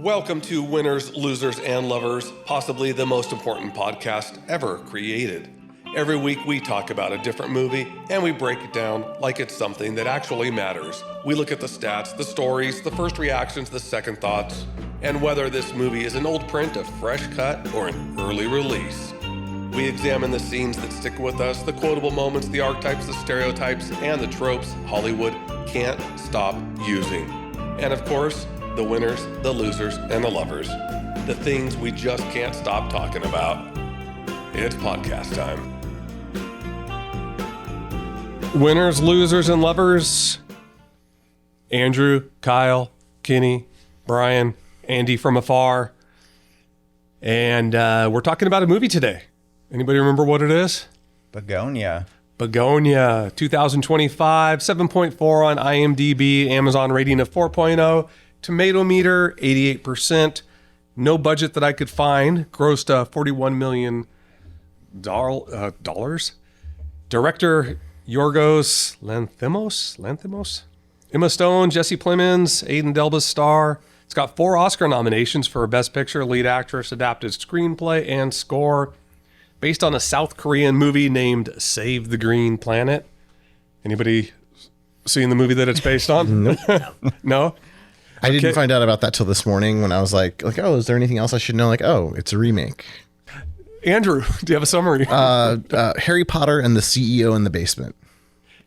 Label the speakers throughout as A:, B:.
A: Welcome to Winners, Losers, and Lovers, possibly the most important podcast ever created. Every week we talk about a different movie and we break it down like it's something that actually matters. We look at the stats, the stories, the first reactions, the second thoughts, and whether this movie is an old print, a fresh cut, or an early release. We examine the scenes that stick with us, the quotable moments, the archetypes, the stereotypes, and the tropes Hollywood can't stop using. And of course, the winners, the losers, and the lovers. The things we just can't stop talking about. It's podcast time. Winners, losers, and lovers. Andrew, Kyle, Kenny, Brian, Andy from afar. And we're talking about a movie today. Anybody remember what it is?
B: Bugonia.
A: Bugonia, 2025, 7.4 on IMDb, Amazon rating of 4.0, tomato meter, 88%. No budget that I could find, grossed $41 million. Director, Yorgos Lanthimos? Emma Stone, Jesse Plemons, Aidan Delba's star. It's got 4 Oscar nominations for Best Picture, Lead Actress, Adapted Screenplay, and Score. Based on a South Korean movie named Save the Green Planet. Anybody seen the movie that it's based on?
C: Nope.
A: No?
C: I didn't find out about that till this morning when I was like, oh, is there anything else I should know? Like, oh, it's a remake.
A: Andrew, do you have a summary?
C: Harry Potter and the CEO in the basement.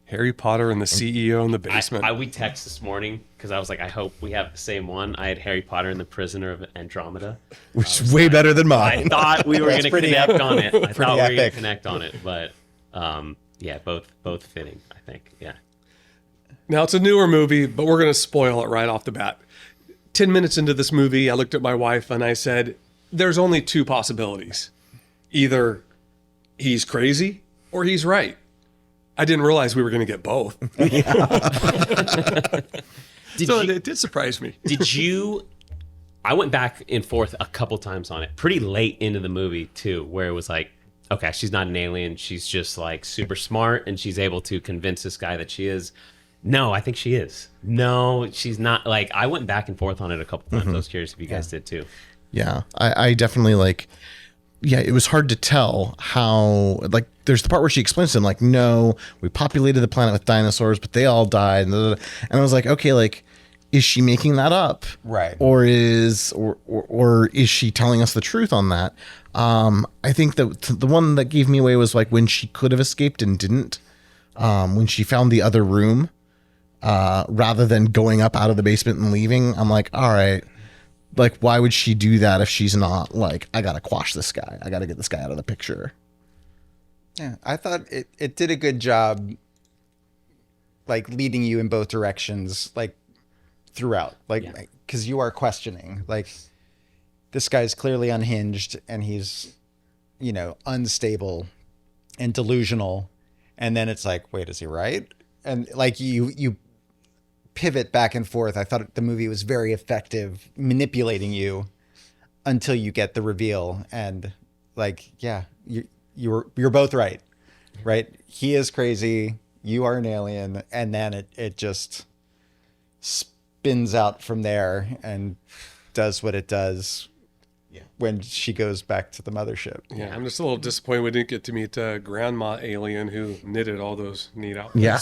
A: Harry Potter and the CEO in the basement.
D: We text this morning because I was like, I hope we have the same one. I had Harry Potter and the Prisoner of Andromeda.
C: Which is way better than mine.
D: I thought we were going to connect on it. I thought we were going
B: epic.
D: to connect on it. But yeah, both fitting, I think. Yeah.
A: Now, it's a newer movie, but we're going to spoil it right off the bat. 10 minutes into this movie, I looked at my wife and I said, there's only 2 possibilities. Either he's crazy or he's right. I didn't realize we were going to get both. It did surprise me.
D: Did you? I went back and forth a couple times on it, pretty late into the movie too, where it was like, okay, she's not an alien. She's just like super smart and she's able to convince this guy that she is. No, I think she is. No, she's not. Like, I went back and forth on it a couple times. I was curious if you guys did too.
C: Yeah, I definitely like, yeah, it was hard to tell how, like, there's the part where she explains to him, like, no, we populated the planet with dinosaurs, but they all died. And I was like, okay, like, is she making that up?
B: Right.
C: Or is she telling us the truth on that? I think that the one that gave me away was like when she could have escaped and didn't. When she found the other room, rather than going up out of the basement and leaving, I'm like, all right, like, why would she do that if she's not like, I gotta quash this guy. I gotta get this guy out of the picture.
B: Yeah, I thought it did a good job, like, leading you in both directions, like, throughout. Like, because you are questioning. Like, this guy's clearly unhinged and he's, unstable and delusional. And then it's like, wait, is he right? And, like, you pivot back and forth. I thought the movie was very effective manipulating you until you get the reveal. And, like, yeah, you're both right? He is crazy. You are an alien. And then it just spins out from there and does what it does when she goes back to the mothership.
A: Yeah, I'm just a little disappointed we didn't get to meet Grandma Alien who knitted all those neat outfits.
C: Yeah.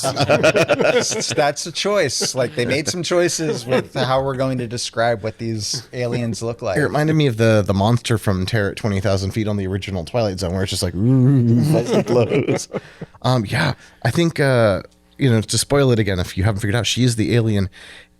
B: That's a choice. Like, they made some choices with how we're going to describe what these aliens look like.
C: It reminded me of the monster from Terror at 20,000 Feet on the original Twilight Zone, where it's just like, ooh, fuzzy clothes. Yeah, I think, to spoil it again, if you haven't figured out, she is the alien.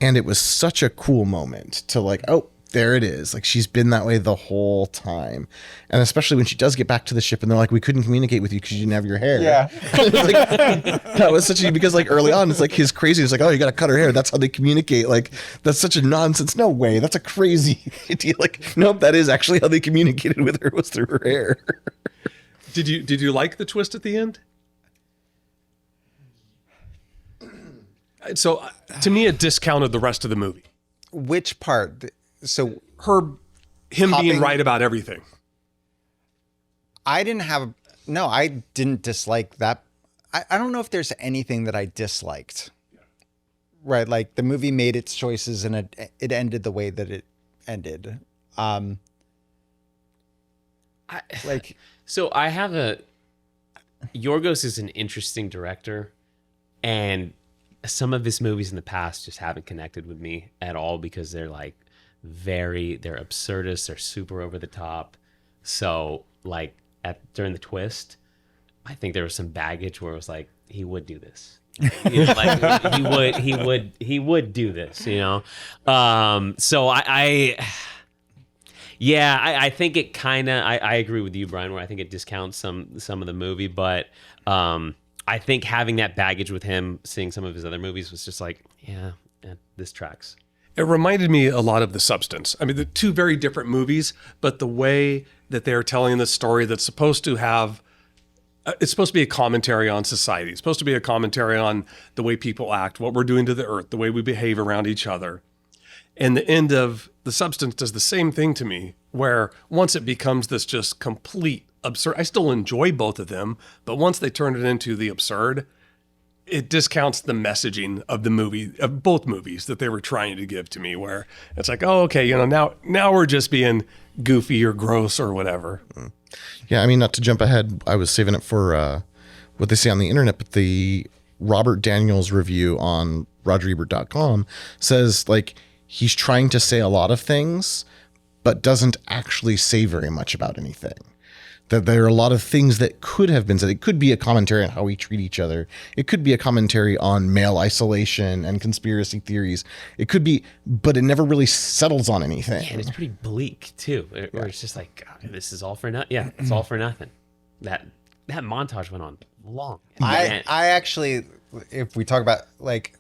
C: And it was such a cool moment to like, oh, there it is. Like, she's been that way the whole time. And especially when she does get back to the ship and they're like, we couldn't communicate with you because you didn't have your hair.
B: Yeah.
C: That was because like early on, it's like his crazy. It's like, oh, you got to cut her hair. That's how they communicate. Like, that's such a nonsense. No way. That's a crazy idea. Like, nope, that is actually how they communicated with her, was through her hair.
A: Did you like the twist at the end? So to me, it discounted the rest of the movie.
B: Which part? So
A: Him being right about everything.
B: I didn't dislike that. I don't know if there's anything that I disliked. Right. Like, the movie made its choices and it ended the way that it ended.
D: So I have Yorgos is an interesting director, and some of his movies in the past just haven't connected with me at all because they're like they're absurdist, they're super over the top. So like during the twist, I think there was some baggage where it was like, he would do this. You know, like he would do this, you know? So I think it kind of, I agree with you, Brian, where I think it discounts some of the movie, but I think having that baggage with him, seeing some of his other movies was just like, yeah, this tracks.
A: It reminded me a lot of The Substance. I mean, the two very different movies, but the way that they're telling the story that's supposed to have, it's supposed to be a commentary on society. It's supposed to be a commentary on the way people act, what we're doing to the earth, the way we behave around each other. And the end of The Substance does the same thing to me, where once it becomes this just complete absurd, I still enjoy both of them, but once they turn it into the absurd, it discounts the messaging of the movie, of both movies that they were trying to give to me, where it's like, oh, okay, you know, now we're just being goofy or gross or whatever.
C: Yeah, I mean, not to jump ahead, I was saving it for what they say on the internet, but the Robert Daniels review on RogerEbert.com says, like, he's trying to say a lot of things, but doesn't actually say very much about anything. That there are a lot of things that could have been said. It could be a commentary on how we treat each other. It could be a commentary on male isolation and conspiracy theories. It could be, but it never really settles on anything.
D: Yeah, and it's pretty bleak too. Where it's just like, God, this is all for nothing. Yeah, it's all for nothing. That montage went on long.
B: I actually, if we talk about, like,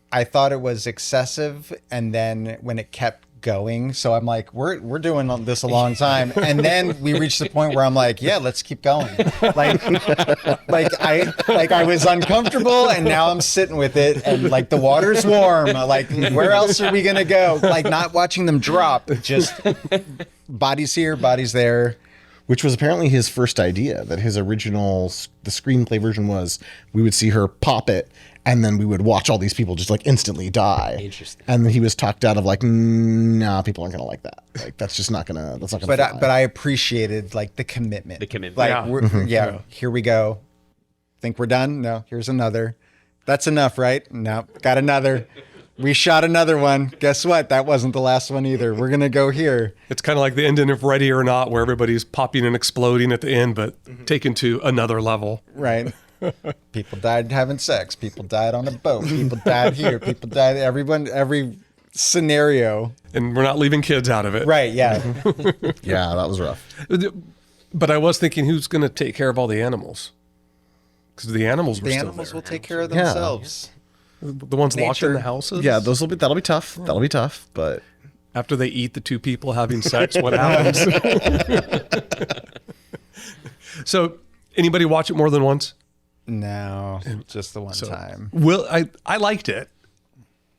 B: I thought it was excessive, and then when it kept going, so I'm like, we're doing this a long time, and then we reached the point where I'm like, yeah, let's keep going. I was uncomfortable, and now I'm sitting with it, and like the water's warm. Like, where else are we gonna go? Like, not watching them drop, just bodies here, bodies there.
C: Which was apparently his first idea, that his original, the screenplay version was, we would see her pop it, and then we would watch all these people just like instantly die.
D: Interesting.
C: And then he was talked out of like, nah, people aren't gonna like that. Like, that's not gonna fly.
B: But I appreciated like the commitment.
D: Like,
B: yeah. Here we go. Think we're done? No, here's another. That's enough, right? No, got another. We shot another one. Guess what? That wasn't the last one either. We're going to go here.
A: It's kind of like the ending of Ready or Not, where everybody's popping and exploding at the end, but taken to another level.
B: Right. People died having sex. People died on a boat. People died here. People died. Every scenario.
A: And we're not leaving kids out of it.
B: Right. Yeah.
C: Yeah, that was rough.
A: But I was thinking, who's going to take care of all the animals? Because the animals were
B: The
A: still
B: animals
A: there.
B: will take care of themselves.
A: The ones locked in
B: Nature.
A: the houses?
C: Yeah, that'll be tough. That'll be tough, but
A: After they eat the two people having sex, what happens? So, anybody watch it more than once?
B: No, just the one time.
A: Well, I liked it,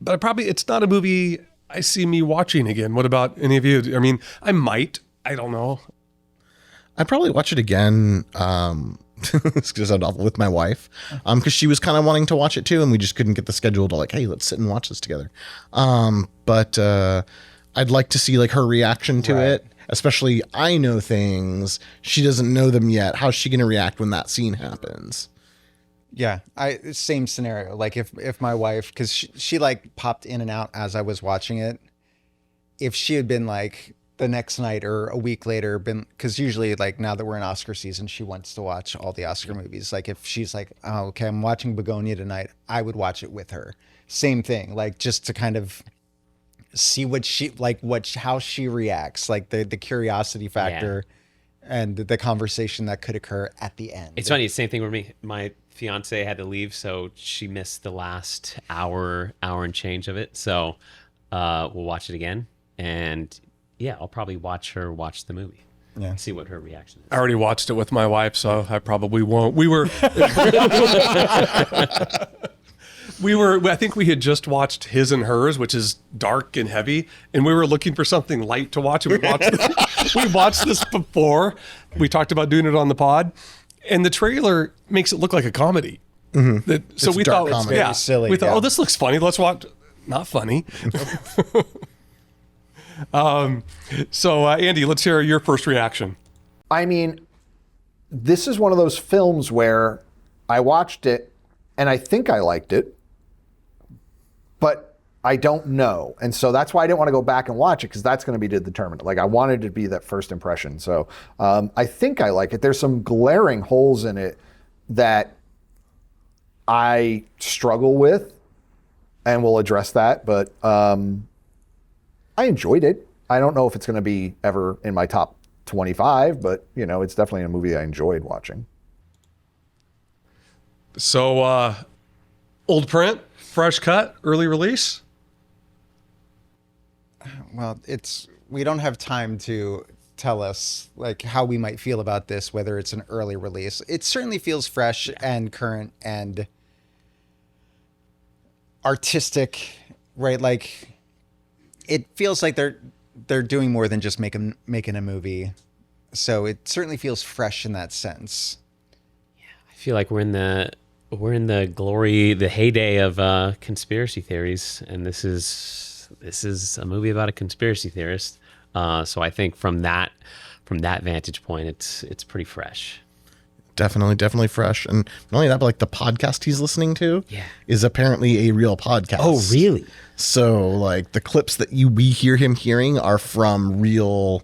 A: but it's not a movie I see me watching again. What about any of you? I mean, I might. I don't know.
C: I'd probably watch it again. Because I'm with my wife, because she was kind of wanting to watch it too, and we just couldn't get the schedule to like, hey, let's sit and watch this together. But I'd like to see like her reaction to it, especially I know things she doesn't know them yet. How's she going to react when that scene happens?
B: Yeah, same scenario. Like if my wife, because she like popped in and out as I was watching it. If she had been like the next night or a week later, because usually like now that we're in Oscar season, she wants to watch all the Oscar movies. Like if she's like, oh, okay, I'm watching Bugonia tonight, I would watch it with her. Same thing, like just to kind of see how she reacts, like the curiosity factor and the conversation that could occur at the end.
D: It's funny, same thing with me. My fiance had to leave, so she missed the last hour and change of it. So we'll watch it again, and yeah, I'll probably watch the movie. Yeah. See what her reaction is.
A: I already watched it with my wife, so I probably won't. We were I think we had just watched His and Hers, which is dark and heavy, and we were looking for something light to watch. And we watched this before. We talked about doing it on the pod, and the trailer makes it look like a comedy. Mm-hmm. So we thought,
B: comedy. It's very silly.
A: We thought, oh, this looks funny. Let's watch. Not funny. So, Andy, let's hear your first reaction.
E: I mean, this is one of those films where I watched it and I think I liked it, but I don't know. And so that's why I didn't want to go back and watch it, because that's going to be the determinant. Like, I wanted it to be that first impression. So I think I like it. There's some glaring holes in it that I struggle with, and we'll address that. But I enjoyed it. I don't know if it's going to be ever in my top 25, but it's definitely a movie I enjoyed watching.
A: So, old print, fresh cut, early release?
B: Well, we don't have time to tell us like how we might feel about this, whether it's an early release. It certainly feels fresh and current and artistic, right? Like, it feels like they're doing more than just making a movie. So it certainly feels fresh in that sense.
D: I feel like we're in the glory, the heyday of conspiracy theories, and this is a movie about a conspiracy theorist. So I think from that vantage point, it's pretty fresh.
C: Definitely fresh. And not only that, but like the podcast he's listening to is apparently a real podcast.
D: Oh, really?
C: So like the clips that we hear him hearing are from real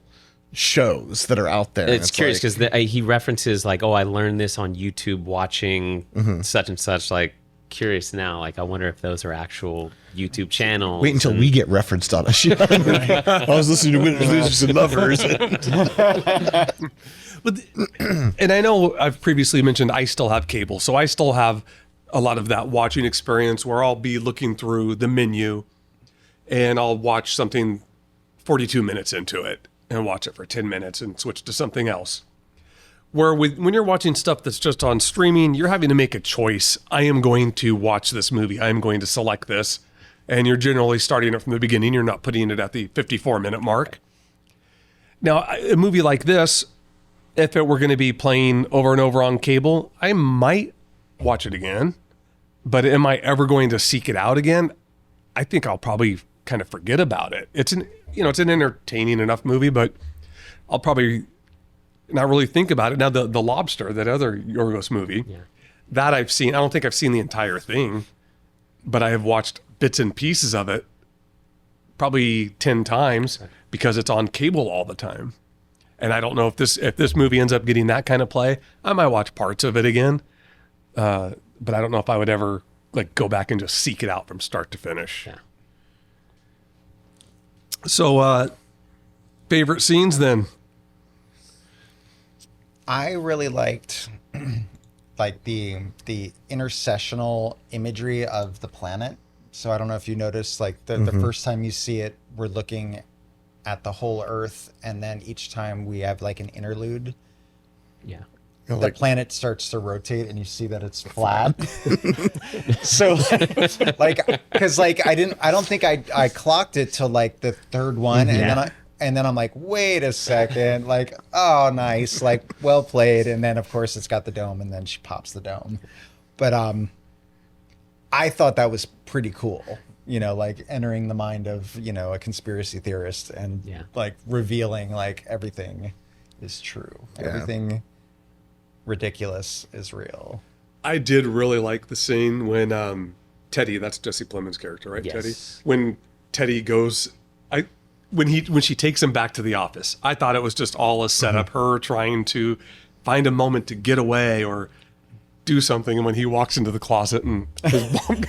C: shows that are out there.
D: It's curious because he references like, oh, I learned this on YouTube watching such and such. Like, curious now. Like, I wonder if those are actual YouTube channels.
C: Wait until we get referenced on a show. I was listening to Winners, Losers, and Lovers.
A: And I know I've previously mentioned I still have cable, so I still have a lot of that watching experience where I'll be looking through the menu and I'll watch something 42 minutes into it and watch it for 10 minutes and switch to something else. Where when you're watching stuff that's just on streaming, you're having to make a choice. I am going to watch this movie. I am going to select this. And you're generally starting it from the beginning. You're not putting it at the 54-minute mark. Now, a movie like this, if it were going to be playing over and over on cable, I might watch it again. But am I ever going to seek it out again? I think I'll probably kind of forget about it. It's an entertaining enough movie, but I'll probably not really think about it. Now, the Lobster, that other Yorgos movie, that I've seen. I don't think I've seen the entire thing, but I have watched bits and pieces of it probably 10 times because it's on cable all the time. And I don't know if this movie ends up getting that kind of play, I might watch parts of it again. But I don't know if I would ever like go back and just seek it out from start to finish.
D: Yeah.
A: So, favorite scenes then?
B: I really liked like the intercessional imagery of the planet. So I don't know if you noticed, like the first time you see it, we're looking at the whole Earth, and then each time we have like an interlude.
D: Yeah.
B: The planet starts to rotate, and you see that it's flat. So, like, because like I don't think I clocked it till like the third one, and then I'm like, wait a second, like, oh, nice, like, well played. And then of course it's got the dome, and then she pops the dome. But I thought that was pretty cool. Like entering the mind of a conspiracy theorist and like revealing like everything is true. Yeah. Everything ridiculous is real.
A: I did really like the scene when Teddy, that's Jesse Plemons' character, right?
D: Yes.
A: Teddy. When Teddy goes, when she takes him back to the office, I thought it was just all a setup, her trying to find a moment to get away or do something. And when he walks into the closet and his mom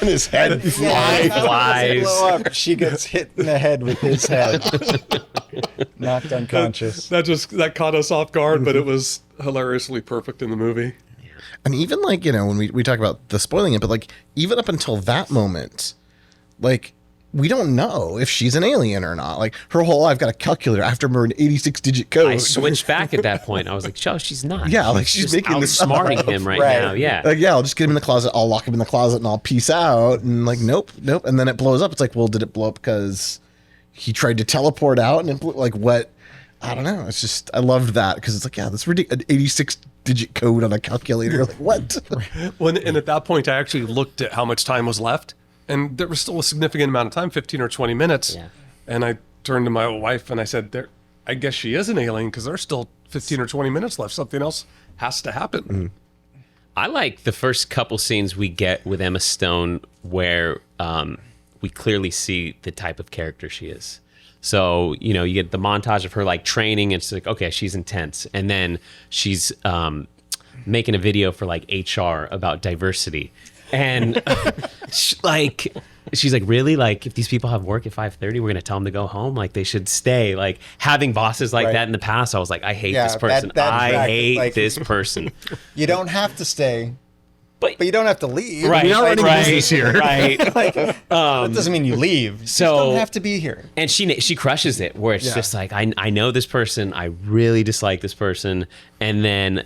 C: and his head
D: flies.
B: She gets hit in the head with his head, knocked unconscious.
A: That caught us off guard, but it was hilariously perfect in the movie.
C: And even like, when we talk about the spoiling it, but like even up until that moment, like we don't know if she's an alien or not. Like her whole I've got a calculator after her an 86-digit code.
D: I switched back at that point. I was like, "Oh, she's not."
C: Yeah, like she's
D: just
C: making this
D: outsmarting him right now. Yeah,
C: like I'll just get him in the closet. I'll lock him in the closet and I'll peace out. And like nope. And then it blows up. It's like, well, did it blow up because he tried to teleport out and it blew, like what? I don't know. It's just I loved that because it's like that's ridiculous. An 86-digit code on a calculator. Like what?
A: Well, and at that point, I actually looked at how much time was left. And there was still a significant amount of time, 15 or 20 minutes.
D: Yeah.
A: And I turned to my wife and I said, I guess she is an alien because there's still 15 or 20 minutes left. Something else has to happen.
D: I like the first couple scenes we get with Emma Stone where we clearly see the type of character she is. So, you know, you get the montage of her like training. And it's like, okay, she's intense. And then she's making a video for like HR about diversity. And she's like, really? Like, if these people have work at 5:30, we're going to tell them to go home? Like, they should stay. Like, having bosses like that in the past, I was like, I hate this person. I hate this person.
B: You don't have to stay, but you don't have to leave.
D: Right,
C: You're not running business here.
D: Right.
B: That doesn't mean you leave. You
D: So-
B: just don't have to be here.
D: And she crushes it, where it's just like, I know this person, I really dislike this person, and then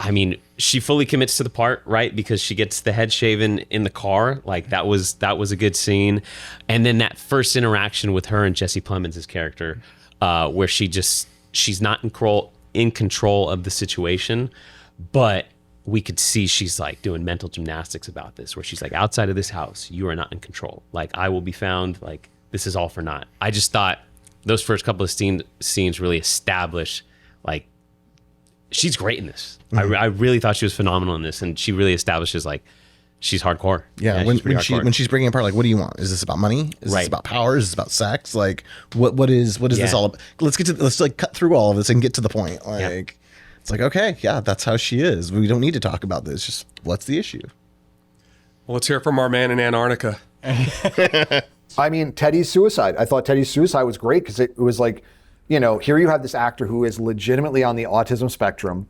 D: I mean, she fully commits to the part, right? Because she gets the head shaven in the car. Like, that was a good scene. And then that first interaction with her and Jesse Plemons' character, where she's not in control of the situation, but we could see she's like doing mental gymnastics about this, where she's like, outside of this house, you are not in control. Like, I will be found. Like, this is all for naught. I just thought those first couple of scenes really established, like, she's great in this. I really thought she was phenomenal in this, and she really establishes like she's hardcore.
C: Yeah,
D: she's pretty hardcore.
C: when she's breaking apart, like, what do you want? Is this about money? Is
D: Right.
C: this about power? Is this about sex? Like, what is this
D: Yeah.
C: all about? Let's like cut through all of this and get to the point. Like, it's like, okay, yeah, that's how she is. We don't need to talk about this. Just what's the issue?
A: Well, let's hear from our man in Antarctica.
E: I mean, Teddy's suicide. I thought Teddy's suicide was great because it was like, you know, here you have this actor who is legitimately on the autism spectrum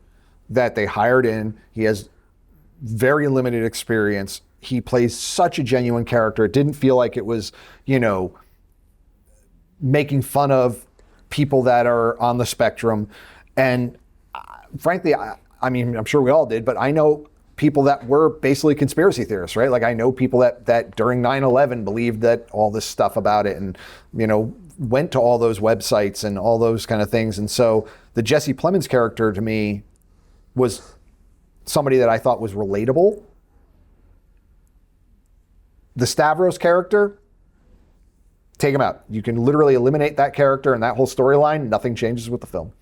E: that they hired in. He has very limited experience. He plays such a genuine character. It didn't feel like it was, you know, making fun of people that are on the spectrum. And frankly, I mean, I'm sure we all did, but I know people that were basically conspiracy theorists, right? Like, I know people that during 9/11 believed that all this stuff about it, and, you know, went to all those websites and all those kind of things. And so the Jesse Plemons character to me was somebody that I thought was relatable. The Stavros character, take him out. You can literally eliminate that character and that whole storyline. Nothing changes with the film.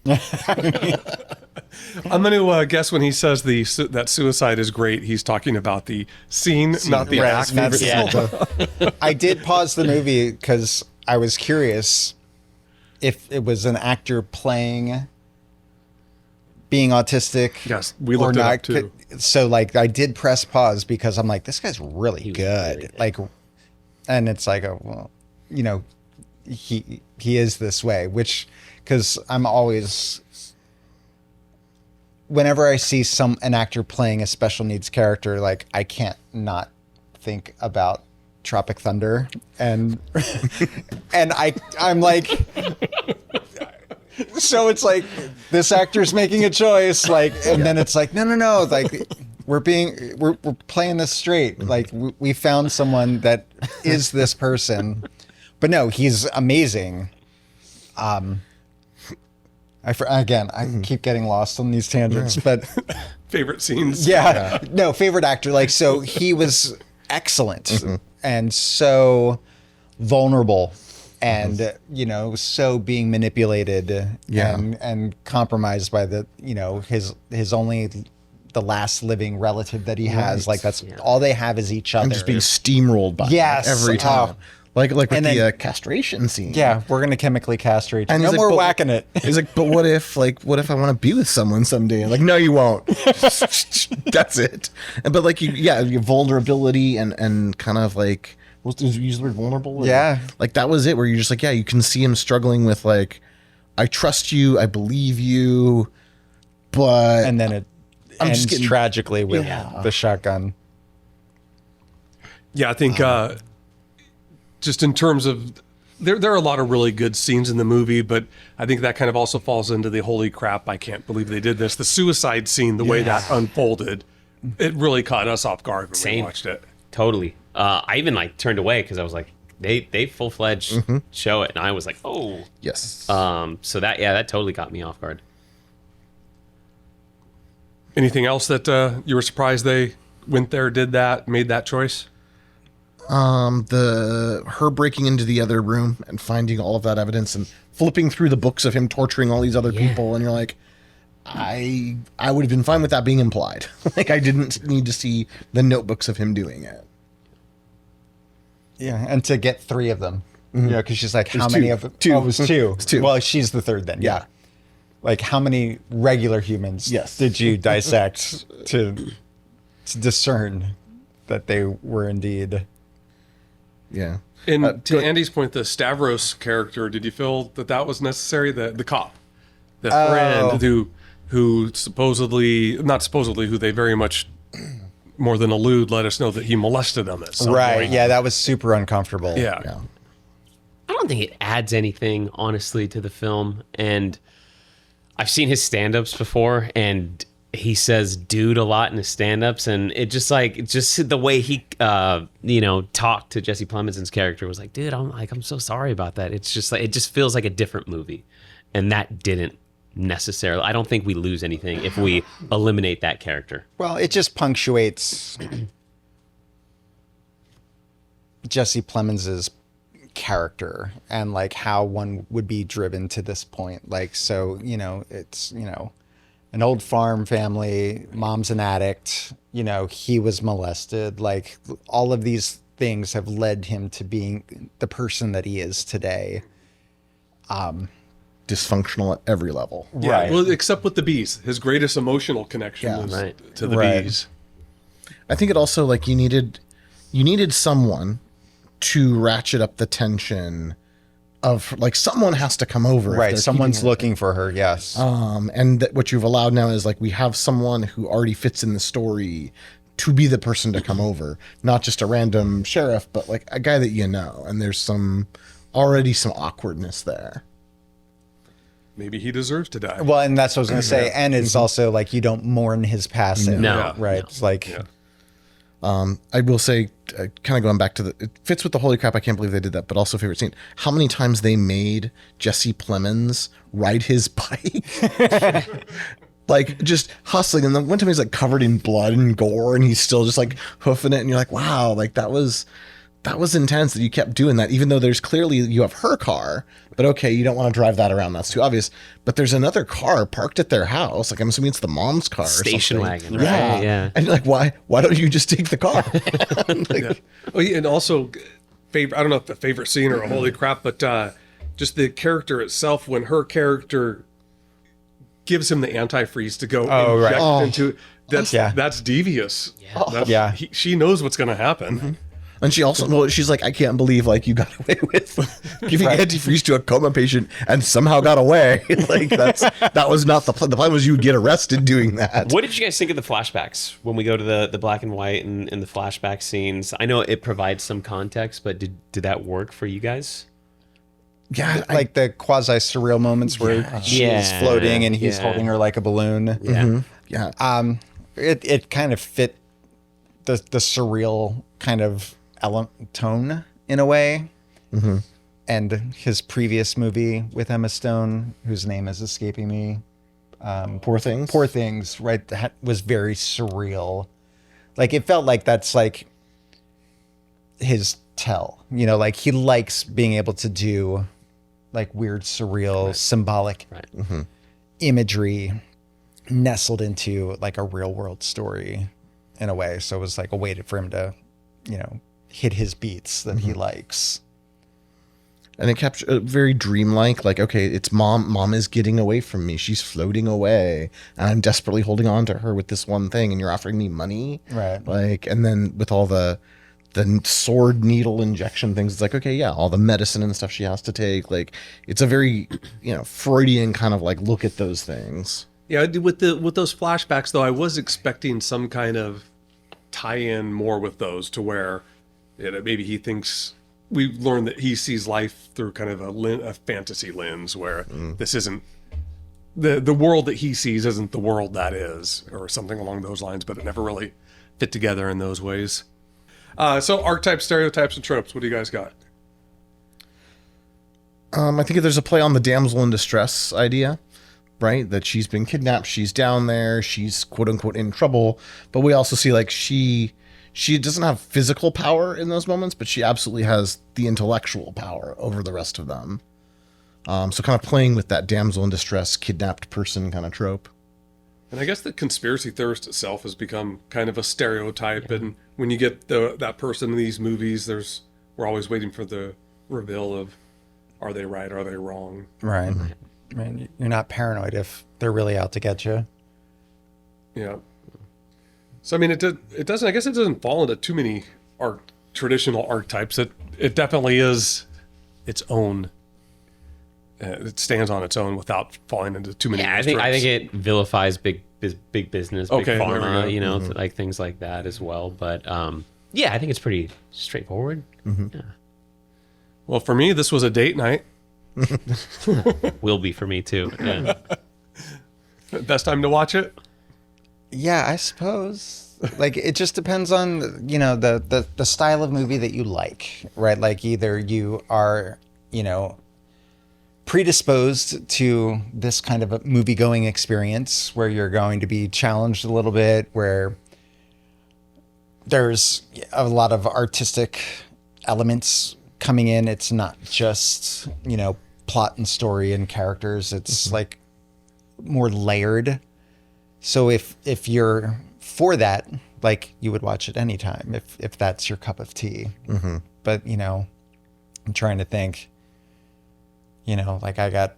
A: I'm going to guess when he says that suicide is great, he's talking about the scene, not the
B: Right,
A: act.
B: that's- I did pause the movie because I was curious if it was an actor playing being autistic.
A: Yes, we looked it up too.
B: So like I did press pause because I'm like, this guy's really good.
D: really good.
B: Like, and it's like, oh, well, you know, he is this way, which, because I'm always, whenever I see an actor playing a special needs character, like I can't not think about Tropic Thunder, and I'm like, so it's like this actor's making a choice, like, and then it's like, no, like we're playing this straight, like we found someone that is this person, but no, he's amazing. I keep getting lost on these tangents, but
A: Favorite scenes.
B: no, favorite actor. Like, so he was excellent and so vulnerable and, you know, so being manipulated and compromised by the, you know, his only the last living relative that he has. Like, that's all they have is each other.
C: I'm just being steamrolled by
B: Yes.
C: every time. Like with
B: And then-
C: the castration scene.
B: Yeah, we're going to chemically castrate you.
C: And
B: No
C: he's like,
B: more
C: but-
B: whacking it.
C: He's like, but what if I want to be with someone someday? Like, no, you won't. That's it. But like, your vulnerability and kind of like, did you use the word vulnerable?
B: Yeah.
C: Like that was it, where you're just like, you can see him struggling with like, I trust you, I believe you, but
B: And then it
C: I'm
B: ends
C: just getting-
B: tragically with the shotgun.
A: Yeah, I think just in terms of there are a lot of really good scenes in the movie, but I think that kind of also falls into the holy crap, I can't believe they did this. The suicide scene, the way that unfolded, it really caught us off guard when we
D: Same.
A: watched it.
D: Totally. I even like turned away because I was like, they full-fledged show it, and I was like, oh.
C: yes.
D: So that totally got me off guard.
A: Anything else that you were surprised they went there, did that, made that choice?
C: Her breaking into the other room and finding all of that evidence and flipping through the books of him torturing all these other people, and you're like, I would have been fine with that being implied. Like, I didn't need to see the notebooks of him doing it.
B: Yeah, and to get 3 of them. You know, because she's like, how
C: There's
B: many
C: two.
B: of them?
C: Two.
B: Oh, it was 2.
C: It's 2.
B: Well, she's the 3rd then. Yeah. Like, how many regular humans did you dissect to discern that they were indeed?
C: Yeah.
A: And to Andy's point, the Stavros character, did you feel that was necessary? The cop, the friend who supposedly, not supposedly, who they very much more than allude, let us know that he molested them at some
B: Right.
A: point.
B: Yeah, that was super uncomfortable.
A: Yeah.
D: I don't think it adds anything, honestly, to the film. And I've seen his stand-ups before, and he says "dude" a lot in his stand-ups, and it just the way he talked to Jesse Plemons' character was like, dude, I'm so sorry about that. It's just like, it just feels like a different movie, and that didn't necessarily. I don't think we lose anything if we eliminate that character.
B: Well, it just punctuates Jesse Plemons' character and like how one would be driven to this point. Like, so, it's, an old farm family, mom's an addict, he was molested. Like, all of these things have led him to being the person that he is today.
C: Dysfunctional at every level.
A: Yeah.
B: Right.
A: Well, except with the bees. His greatest emotional connection was
D: Right.
A: to the
B: Right.
A: bees.
C: I think it also, like, you needed someone to ratchet up the tension of, like, someone has to come over. if
B: Right.
C: they're
B: Someone's
C: keeping her.
B: looking for her. Yes.
C: And what you've allowed now is, like, we have someone who already fits in the story to be the person to come over, not just a random sheriff, but like a guy that and there's already some awkwardness there.
A: Maybe he deserves to die.
B: Well, and that's what I was going to say. And it's also like, you don't mourn his passing.
D: No.
B: Right.
A: No.
B: It's like,
A: Yeah.
C: I will say, kind of going back to it fits with the holy crap, I can't believe they did that, but also favorite scene. How many times they made Jesse Plemons ride his bike? Like, just hustling. And then one time he's like covered in blood and gore and he's still just like hoofing it. And you're like, wow, like that was intense that you kept doing that, even though there's clearly, you have her car, but okay, you don't want to drive that around. That's too obvious. But there's another car parked at their house. Like, I'm assuming it's the mom's car.
D: Station
C: or
D: wagon,
C: something.
D: right? Yeah.
C: And you're like, why don't you just take the car? Like,
A: Yeah. Oh, yeah, and also, I don't know if the favorite scene or a holy crap, but just the character itself, when her character gives him the antifreeze to go inject into, that's devious.
B: Yeah.
A: She knows what's going to happen.
C: And she also, she's like, I can't believe like you got away with giving antifreeze to a coma patient and somehow got away. Like that was not the plan. The plan was you would get arrested doing that.
D: What did you guys think of the flashbacks when we go to the black and white and the flashback scenes? I know it provides some context, but did that work for you guys?
C: Yeah,
B: like the quasi surreal moments where she's floating and he's holding her like a balloon.
D: Yeah.
B: It kind of fit the surreal kind of tone in a way. And his previous movie with Emma Stone, whose name is escaping me,
C: Poor Things,
B: right? That was very surreal. Like, it felt like that's like his like he likes being able to do like weird, surreal, symbolic imagery nestled into like a real world story in a way. So it was like a way for him to, hit his beats that he likes.
C: And it captured very dreamlike, like, okay, it's mom is getting away from me. She's floating away and I'm desperately holding on to her with this one thing and you're offering me money.
B: Right.
C: Like, and then with all the sword needle injection things, it's like, okay, yeah, all the medicine and stuff she has to take. Like, it's a very, Freudian kind of like look at those things.
A: Yeah, with those flashbacks though, I was expecting some kind of tie-in more with those to where maybe he thinks we learn that he sees life through kind of a fantasy lens where this isn't the world that he sees isn't the world that is, or something along those lines, but it never really fit together in those ways. So archetypes, stereotypes, and tropes. What do you guys got?
C: I think there's a play on the damsel in distress idea, right? That she's been kidnapped, she's down there, she's quote unquote in trouble, but we also see like she she doesn't have physical power in those moments, but she absolutely has the intellectual power over the rest of them. So kind of playing with that damsel in distress, kidnapped person kind of trope.
A: And I guess the conspiracy theorist itself has become kind of a stereotype. And when you get that person in these movies, we're always waiting for the reveal of, are they right? Are they wrong?
B: Right. I mean, you're not paranoid if they're really out to get you.
A: Yeah. So I mean, it doesn't. I guess it doesn't fall into too many traditional archetypes. It definitely is its own. It stands on its own without falling into too many.
D: Yeah, I think it vilifies big business, big
A: Okay, there we go.
D: pharma, you know, like things like that as well. But yeah, I think it's pretty straightforward. Yeah.
A: Well, for me, this was a date night.
D: Will be for me too. Yeah.
A: Best time to watch it.
B: Yeah, I suppose. Like, it just depends on, you know, the style of movie that you like, right? Like, either you are, you know, predisposed to this kind of a movie-going experience where you're going to be challenged a little bit, where there's a lot of artistic elements coming in. It's not just, you know, plot and story and characters. It's like more layered. So if you're for that, like, you would watch it anytime if that's your cup of tea. But, you know, I'm trying to think, you know, like, I got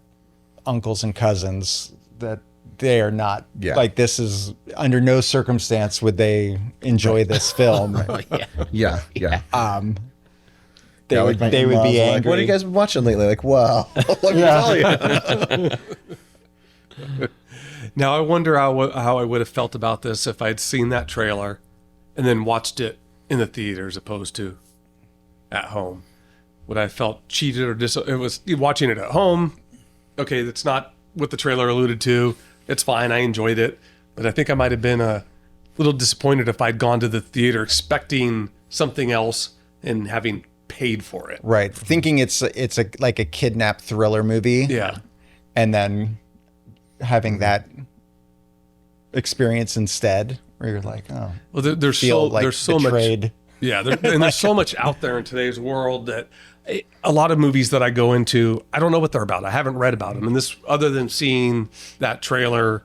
B: uncles and cousins that they are not like, this is under no circumstance would they enjoy this film.
C: Yeah.
B: They would be angry.
C: Like, what have you guys been watching lately? Like, wow. Let me tell you.
A: Now I wonder how I would have felt about this if I'd seen that trailer and then watched it in the theater as opposed to at home. Would I have felt cheated or it was watching it at home? Okay, that's not what the trailer alluded to. It's fine. I enjoyed it, but I think I might have been a little disappointed if I'd gone to the theater expecting something else and having paid for it.
B: Right. Thinking it's like a kidnap thriller movie.
A: Yeah.
B: And then having that experience instead, where you're like, oh,
A: Well, there's
B: feel like
A: there's so
B: betrayed.
A: much. Yeah, and there's so much out there in today's world that a lot of movies that I go into, I don't know what they're about. I haven't read about them. And this, other than seeing that trailer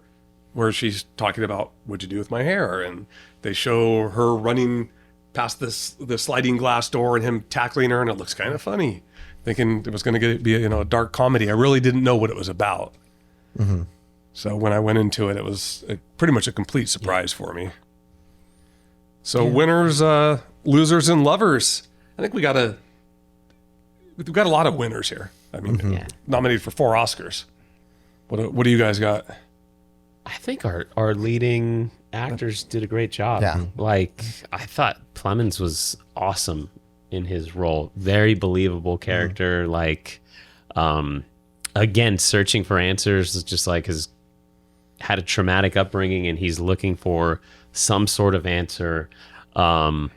A: where she's talking about what'd you do with my hair, and they show her running past the sliding glass door and him tackling her, and it looks kind of funny, thinking it was going to be a dark comedy. I really didn't know what it was about. So when I went into it, it was pretty much a complete surprise for me. So winners, losers, and lovers. I think we've got a lot of winners here. I mean, nominated for 4 Oscars. What do you guys got?
D: I think our leading actors did a great job.
B: Yeah.
D: Like, I thought Plemons was awesome in his role. Very believable character. Like, again, searching for answers, just like has had a traumatic upbringing and he's looking for some sort of answer. And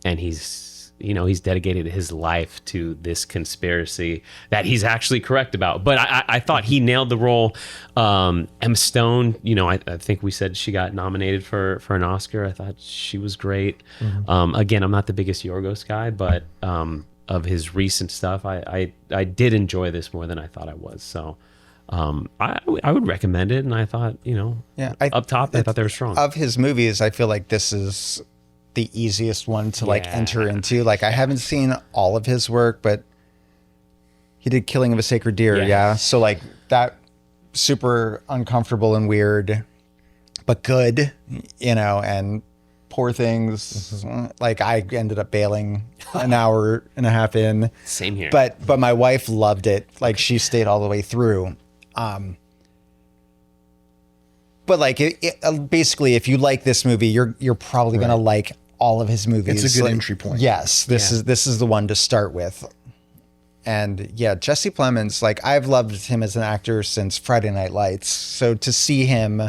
D: he's dedicated his life to this conspiracy that he's actually correct about. But I thought he nailed the role. Emma Stone, I think we said she got nominated for an Oscar. I thought she was great. Again, I'm not the biggest Yorgos guy, but of his recent stuff, I did enjoy this more than I thought I was. So I would recommend it. And I thought, up top, I thought they were strong.
B: Of his movies, I feel like this is the easiest one to enter into. Like, I haven't seen all of his work, but he did Killing of a Sacred Deer. Yeah. So like, that super uncomfortable and weird, but good, and Poor Things. Like, I ended up bailing an hour and a half in.
D: Same here.
B: But my wife loved it. Like, she stayed all the way through. But like, basically, if you like this movie, you're probably gonna like all of his movies.
C: It's a good entry point.
B: Yes, this is the one to start with. And yeah, Jesse Plemons, like, I've loved him as an actor since Friday Night Lights. So to see him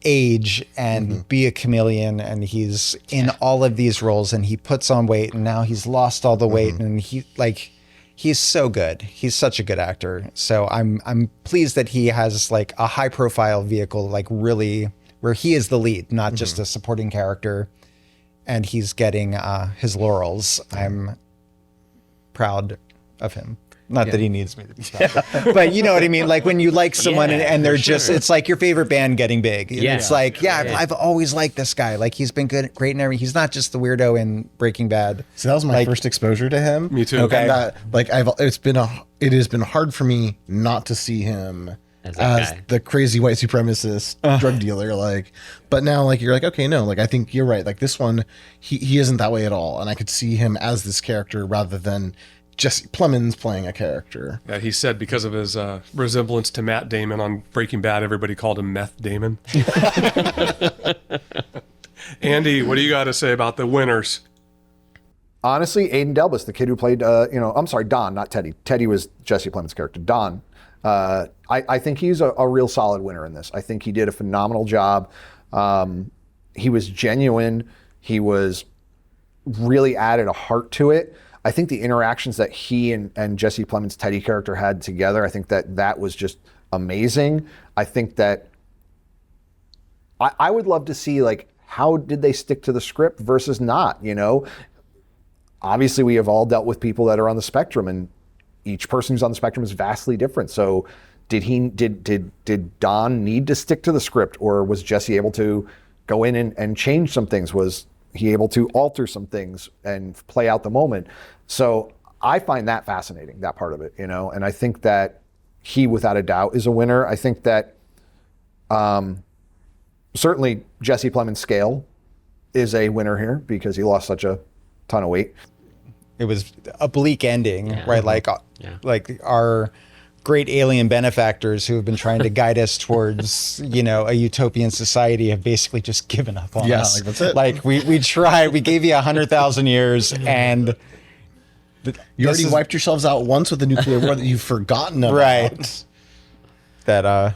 B: age and be a chameleon, and he's in all of these roles, and he puts on weight, and now he's lost all the weight, and he's so good. He's such a good actor. So I'm pleased that he has like a high profile vehicle, like really where he is the lead, not just a supporting character. and he's getting his laurels. I'm proud of him. Not that he needs me to be proud, but you know what I mean? Like when you like someone and they're just, it's like your favorite band getting big. And it's like, I've always liked this guy. Like he's been great in everything. He's not just the weirdo in Breaking Bad.
C: So that was my first exposure to him.
A: Me too.
B: Okay.
C: And that, like it has been hard for me not to see him as the crazy white supremacist drug dealer. Like, but now like you're like, okay, no, like I think you're right. Like this one, he isn't that way at all, and I could see him as this character rather than Jesse Plemons playing a character.
A: Yeah, he said because of his resemblance to Matt Damon on Breaking Bad, everybody called him Meth Damon. Andy, what do you got to say about the winners?
E: Honestly, Aiden Delbus, the kid who played, I'm sorry, Don, not Teddy. Teddy was Jesse Plemons' character. Don, I think he's a real solid winner in this. I think he did a phenomenal job. He was genuine. He was really added a heart to it. I think the interactions that he and Jesse Plemons' Teddy character had together, I think that was just amazing. I think that I would love to see, like, how did they stick to the script versus not, you know? Obviously, we have all dealt with people that are on the spectrum, and each person who's on the spectrum is vastly different. So did Don need to stick to the script, or was Jesse able to go in and change some things? Was he able to alter some things and play out the moment? So I find that fascinating, that part of it, you know, and I think that he, without a doubt, is a winner. I think that certainly Jesse Plemons' scale is a winner here because he lost such a ton of weight.
B: It was a bleak ending, right? Like our great alien benefactors who have been trying to guide us towards, you know, a utopian society have basically just given up on us.
C: Like that's it.
B: Like we tried, we gave you 100,000 years and
C: You already wiped yourselves out once with the nuclear war that you've forgotten about.
B: Right. That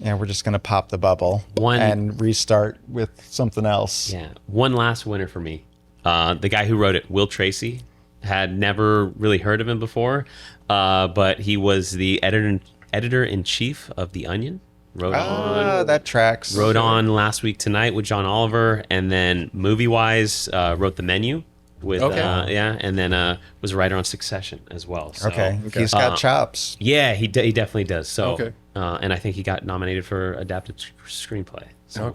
B: we're just gonna pop the bubble and restart with something else.
D: Yeah. One last winner for me. The guy who wrote it, Will Tracy, had never really heard of him before, but he was the editor-in-chief of The Onion.
B: That tracks.
D: Wrote on Last Week Tonight with John Oliver, and then movie-wise, wrote The Menu with and then was a writer on Succession as well. So,
B: He's got chops.
D: Yeah, he definitely does. So, and I think he got nominated for adapted screenplay. So,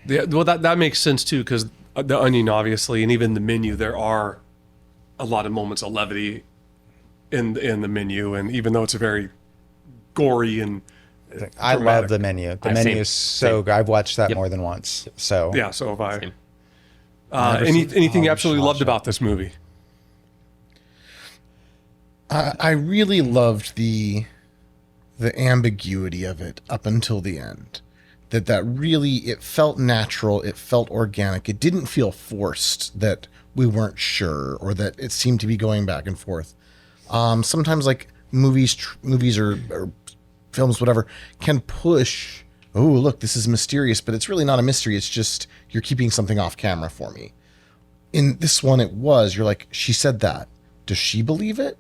A: Yeah, well, that makes sense too, because The Onion, obviously, and even The Menu, there are a lot of moments of levity in The Menu, and even though it's a very gory and
B: I
A: dramatic.
B: love The Menu. The Menu is so good. I've watched that more than once. So
A: yeah, so have I.
D: Same.
A: Anything you absolutely loved about this movie?
C: I really loved the ambiguity of it up until the end. That really, it felt natural, it felt organic. It didn't feel forced that we weren't sure or that it seemed to be going back and forth. Sometimes like movies or films, whatever, can push, oh, look, this is mysterious, but it's really not a mystery. It's just you're keeping something off camera for me. In this one, it was, you're like, she said that. Does she believe it?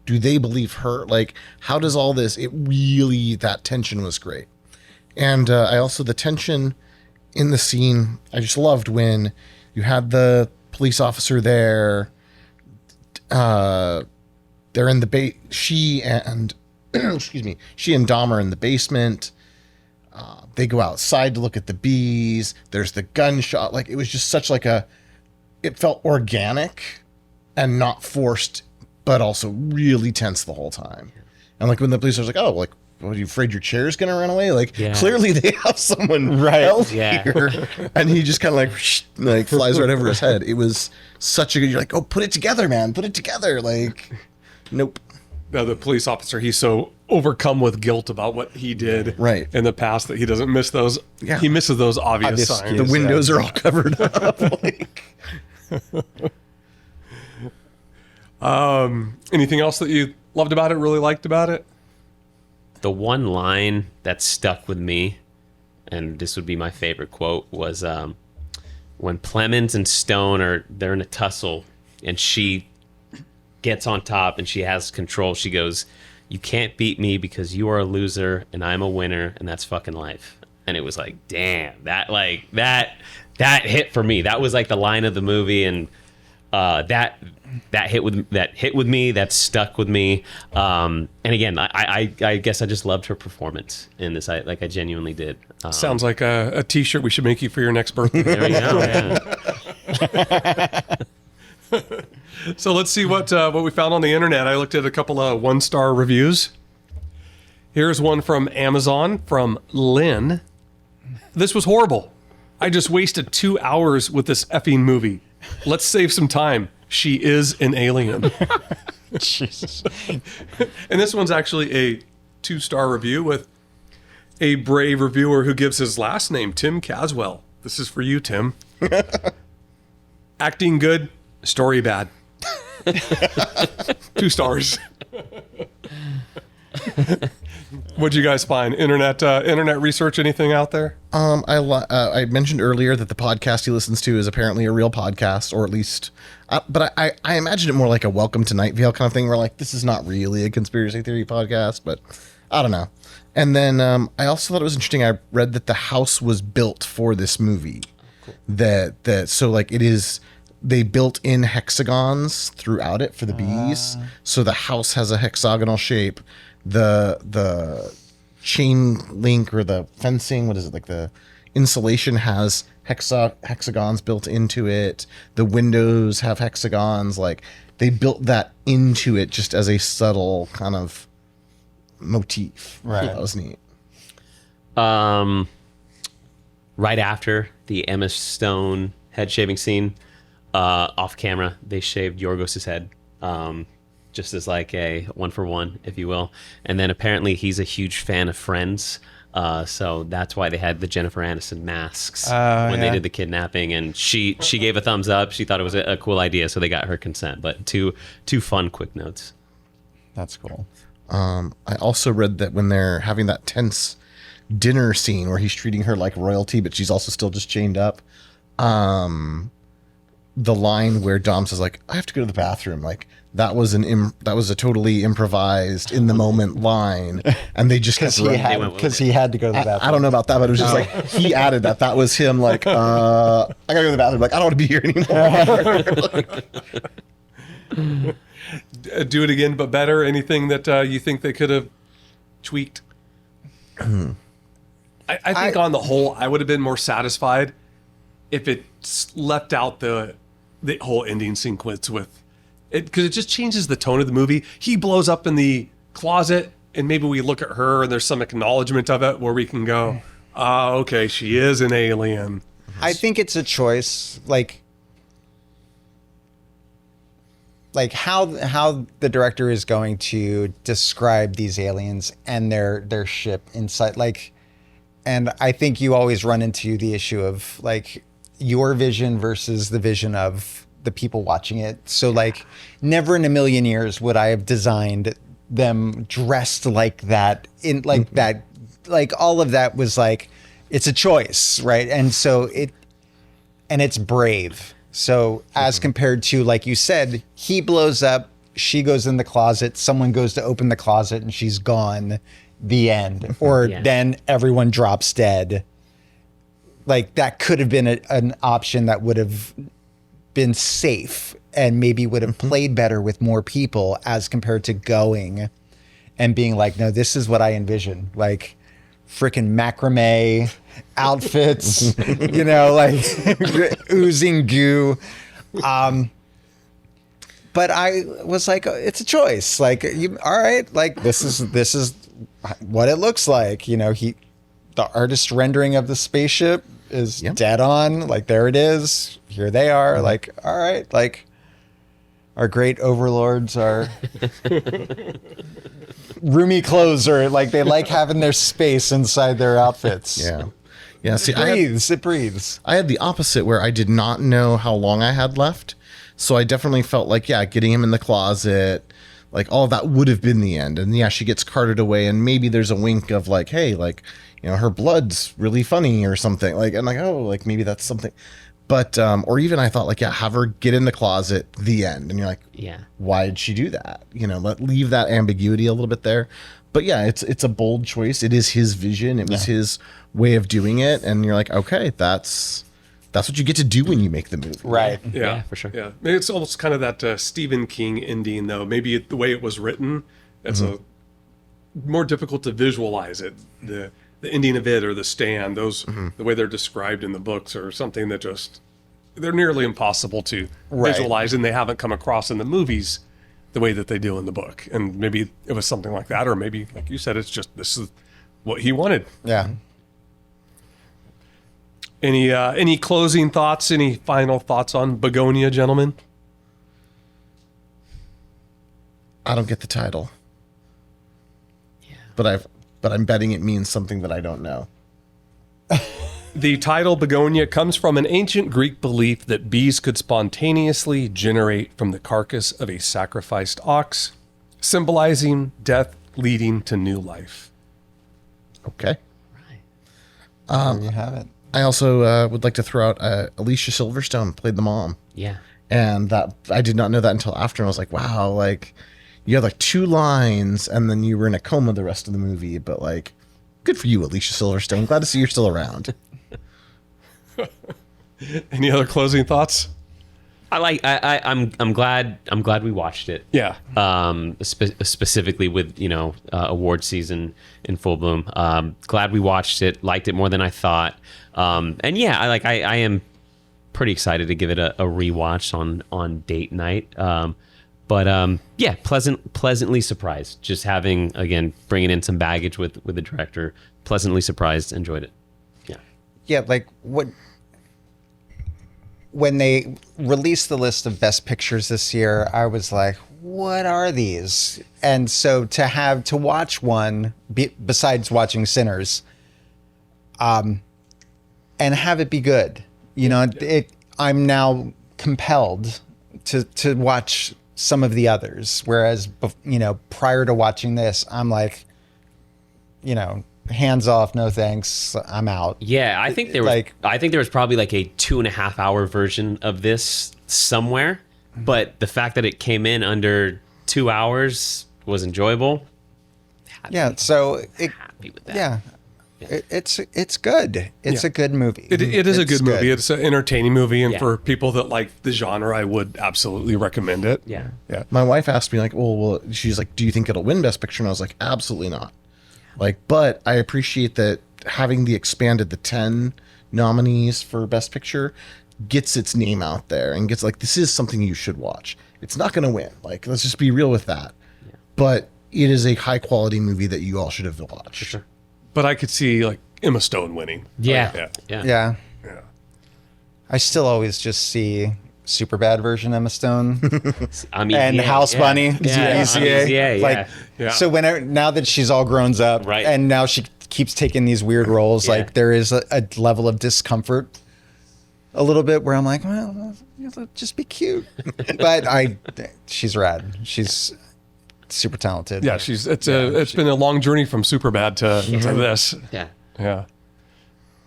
C: Do they believe her? Like, how does all this, it really, that tension was great. And I also, the tension in the scene, I just loved when you had the police officer there. They're in the she and she and Dom are in the basement. They go outside to look at the bees. There's the gunshot. Like, it was just such like it felt organic and not forced, but also really tense the whole time. And like when the police was like, oh, like, what, are you afraid your chair's going to run away? Like, clearly they have someone held here. And he just kind of like flies right over his head. It was such a good, you're like, oh, put it together, man. Put it together. Like, nope.
A: The police officer, he's so overcome with guilt about what he did in the past that he doesn't miss those. Yeah. He misses those obvious signs.
C: The windows are all covered up.
A: Anything else that you loved about it, really liked about it?
D: The one line that stuck with me, and this would be my favorite quote, was when Plemons and Stone they're in a tussle, and she gets on top and she has control. She goes, "You can't beat me because you are a loser and I'm a winner, and that's fucking life." And it was like, damn, that that hit for me. That was like the line of the movie, and that hit with me. That stuck with me. And again, I guess I just loved her performance in this. I genuinely did.
A: Sounds like a T-shirt we should make you for your next birthday.
D: There we go. Yeah.
A: So let's see what we found on the internet. I looked at a couple of 1-star reviews. Here's one from Amazon from Lynn. This was horrible. I just wasted 2 hours with this effing movie. Let's save some time. She is an alien.
B: Jesus.
A: And this one's actually a 2-star review with a brave reviewer who gives his last name, Tim Caswell. This is for you, Tim. Acting good, story bad. 2 stars. What'd you guys find? Internet research, anything out there?
C: I mentioned earlier that the podcast he listens to is apparently a real podcast, or at least, but I imagine it more like a Welcome to Night Vale kind of thing, where like this is not really a conspiracy theory podcast, but I don't know. And then I also thought it was interesting. I read that the house was built for this movie. Cool. That so like it is. They built in hexagons throughout it for the bees, so the house has a hexagonal shape. The chain link or the fencing, what is it, like the insulation has hexagons built into it. The windows have hexagons. Like they built that into it just as a subtle kind of motif.
B: Right.
C: That was neat.
D: Right after the Emma Stone head shaving scene, off camera, they shaved Yorgos's head. Just as like a 1-for-1, if you will. And then apparently he's a huge fan of Friends. So that's why they had the Jennifer Aniston masks when they did the kidnapping. And she gave a thumbs up. She thought it was a cool idea, so they got her consent. But two fun quick notes.
B: That's cool.
C: I also read that when they're having that tense dinner scene where he's treating her like royalty, but she's also still just chained up. The line where Dom says like, I have to go to the bathroom, like that was a totally improvised in the moment line, and they just kept running.
B: Because he had to go to the bathroom.
C: I don't know about that, but it was just like he added that was him like I gotta go to the bathroom, like I don't want to be here anymore.
A: Do it again, but better. Anything that you think they could have tweaked? I think on the whole, I would have been more satisfied if it left out the whole ending sequence with it, because it just changes the tone of the movie. He blows up in the closet, and maybe we look at her and there's some acknowledgement of it where we can go, okay, she is an alien.
B: I think it's a choice, like how the director is going to describe these aliens and their ship inside, like, and I think you always run into the issue of like your vision versus the vision of the people watching it. So like never in a million years would I have designed them dressed like that, in like that, like all of that was like, it's a choice, right? And so it's brave. So as compared to, like you said, he blows up, she goes in the closet, someone goes to open the closet and she's gone, the end. Or then everyone drops dead. Like that could have been an option that would have been safe and maybe would have played better with more people, as compared to going and being like, no, this is what I envision. Like freaking macrame outfits, you know, like oozing goo. But I was like, it's a choice. Like, all right, like this is what it looks like. You know, the artist rendering of the spaceship is dead on. Like, there it is. Here they are. Like, all right, like our great overlords are roomy clothes, or like they like having their space inside their outfits.
C: Yeah. See,
B: It breathes.
C: I had the opposite, where I did not know how long I had left. So I definitely felt like, getting him in the closet, like all of that would have been the end. And she gets carted away, and maybe there's a wink of like, hey, like, you know, her blood's really funny or something. Like, and like, oh, like maybe that's something. But, or even I thought like, have her get in the closet, the end. And you're like, why did she do that? You know, leave that ambiguity a little bit there. But it's a bold choice. It is his vision. It was his way of doing it. And you're like, okay, that's That's what you get to do when you make the movie.
B: Right.
D: Yeah, for sure.
A: Yeah, maybe it's almost kind of that Stephen King ending, though. Maybe the way it was written, it's a more difficult to visualize it. The ending of it or The Stand, those the way they're described in the books are something that just they're nearly impossible to visualize, and they haven't come across in the movies the way that they do in the book. And maybe it was something like that, or maybe, like you said, it's just this is what he wanted.
B: Yeah.
A: Any closing thoughts? Any final thoughts on Bugonia, gentlemen?
C: I don't get the title. Yeah. But I'm betting it means something that I don't know.
A: The title Bugonia comes from an ancient Greek belief that bees could spontaneously generate from the carcass of a sacrificed ox, symbolizing death leading to new life.
C: Okay.
B: There you have it.
C: I also would like to throw out Alicia Silverstone played the mom.
D: Yeah.
C: And that I did not know that until after. And I was like, wow, like you had like 2 lines and then you were in a coma the rest of the movie. But like, good for you, Alicia Silverstone. Glad to see you're still around.
A: Any other closing thoughts?
D: I'm glad we watched it.
A: Yeah.
D: Specifically with award season in full bloom. Glad we watched it. Liked it more than I thought. And yeah, I am pretty excited to give it a rewatch on date night. But yeah, pleasantly surprised. Just bringing in some baggage with the director. Pleasantly surprised. Enjoyed it. Yeah.
B: Yeah, like when they released the list of best pictures this year, I was like, what are these? And so to watch one besides watching Sinners, and have it be good, I'm now compelled to watch some of the others. Whereas, prior to watching this, I'm like, hands off, no thanks, I'm out.
D: Yeah, I think there was probably like a 2.5 hour version of this somewhere, but the fact that it came in under 2 hours was enjoyable.
B: So
D: Happy with that.
B: Yeah. It's good. It's a good movie.
A: It is a good movie.
B: good.
A: It's an entertaining movie, and
D: Yeah.
A: for people that like the genre, I would absolutely recommend it.
D: Yeah.
A: Yeah.
C: My wife asked me like, well, she's like, do you think it'll win Best Picture? And I was like, absolutely not. Like, but I appreciate that having the 10 nominees for Best Picture gets its name out there and gets like, this is something you should watch. It's not going to win. Like, let's just be real with that. Yeah. But it is a high quality movie that you all should have watched.
D: Sure.
A: But I could see like Emma Stone winning.
D: Yeah.
B: Yeah. I still always just see super bad version Emma Stone and House Bunny.
D: ZA,
B: Like, so now that she's all grown up,
D: Right.
B: and now she keeps taking these weird roles,
D: Yeah.
B: like there is a level of discomfort a little bit where I'm like, well, just be cute. But she's rad. She's super talented.
A: Yeah, it's been a long journey from Superbad to this.
D: Yeah.
A: Yeah.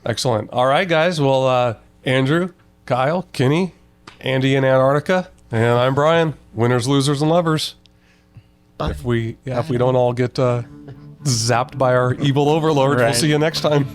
A: Excellent. All right, guys. Well, Andrew, Kyle, Kenny, Andy in Antarctica, and I'm Brian. Winners, losers, and lovers.
C: Bye.
A: If we don't all get zapped by our evil overlord, we'll
B: Right.
A: see you next time.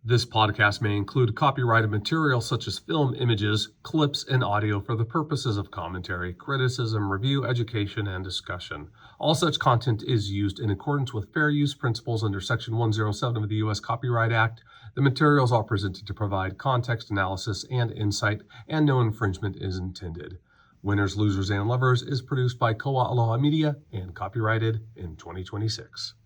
A: This podcast may include copyrighted material such as film, images, clips, and audio for the purposes of commentary, criticism, review, education, and discussion. All such content is used in accordance with fair use principles under Section 107 of the U.S. Copyright Act. The materials are presented to provide context analysis and insight, and no infringement is intended. Winners, Losers, and Lovers is produced by Koa Aloha Media and copyrighted in 2026.